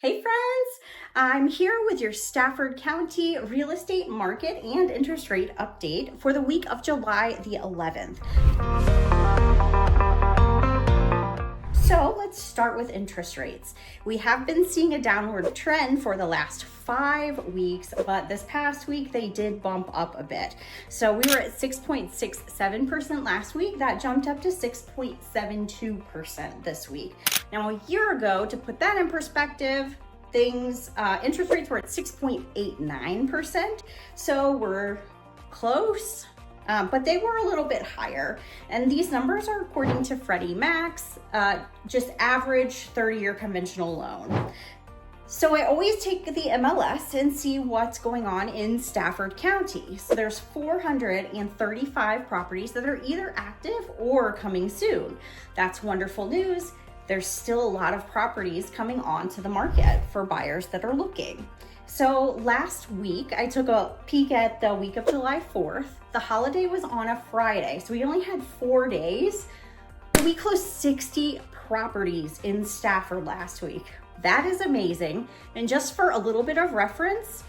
Hey friends, I'm here with your Stafford County real estate market and interest rate update for the week of July the 11th. So let's start with interest rates. We have been seeing a downward trend for the last 5 weeks, but this past week they did bump up a bit. So we were at 6.67% last week. That jumped up to 6.72% this week. Now a year ago, to put that in perspective, interest rates were at 6.89%. So we're close. But they were a little bit higher. And these numbers are according to Freddie Mac's just average 30-year conventional loan. So I always take the MLS and see what's going on in Stafford County. So there's 435 properties that are either active or coming soon. That's wonderful news. There's still a lot of properties coming onto the market for buyers that are looking. So last week, I took a peek at the week of July 4th. The holiday was on a Friday, so we only had 4 days. We closed 60 properties in Stafford last week. That is amazing. And just for a little bit of reference,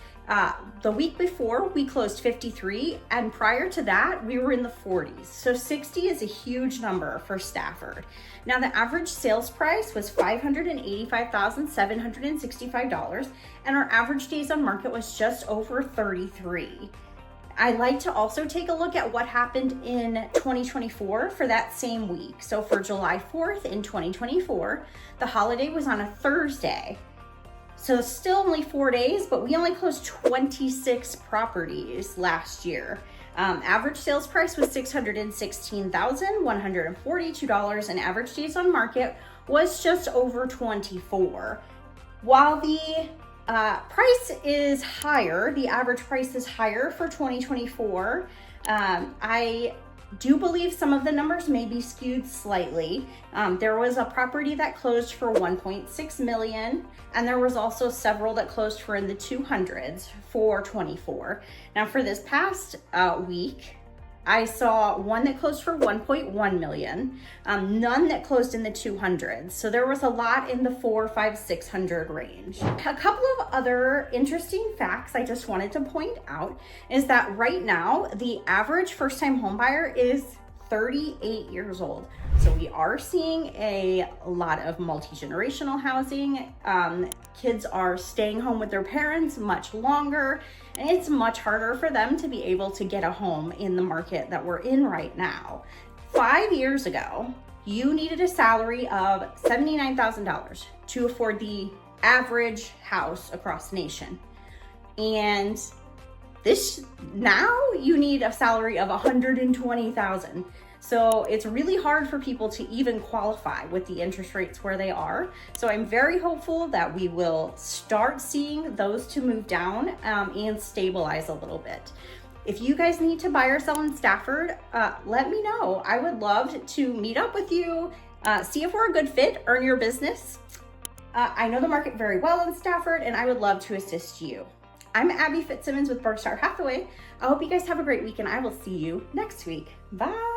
the week before we closed 53, and prior to that, we were in the 40s. So 60 is a huge number for Stafford. Now the average sales price was $585,765, and our average days on market was just over 33. I like to also take a look at what happened in 2024 for that same week. So for July 4th in 2024, the holiday was on a Thursday. So still only 4 days, but we only closed 26 properties last year. Average sales price was $616,142, and average days on market was just over 24. While the price is higher, the average price is higher for 2024, I do believe some of the numbers may be skewed slightly. There was a property that closed for $1.6 million, and there was also several that closed for in the 200s for 24. Now for this past week, I saw one that closed for 1.1 million, none that closed in the 200s. So there was a lot in the 400, 500, 600 range. A couple of other interesting facts I just wanted to point out is that right now, the average first-time home buyer is 38 years old. So we are seeing a lot of multi-generational housing. Kids are staying home with their parents much longer, and it's much harder for them to be able to get a home in the market that we're in right now. 5 years ago, you needed a salary of $79,000 to afford the average house across the nation. And now you need a salary of $120,000. So it's really hard for people to even qualify with the interest rates where they are. So I'm very hopeful that we will start seeing those to move down and stabilize a little bit. If you guys need to buy or sell in Stafford, let me know. I would love to meet up with you, see if we're a good fit, earn your business. I know the market very well in Stafford, and I would love to assist you. I'm Abby Fitzsimmons with Berkshire Hathaway. I hope you guys have a great week, and I will see you next week. Bye.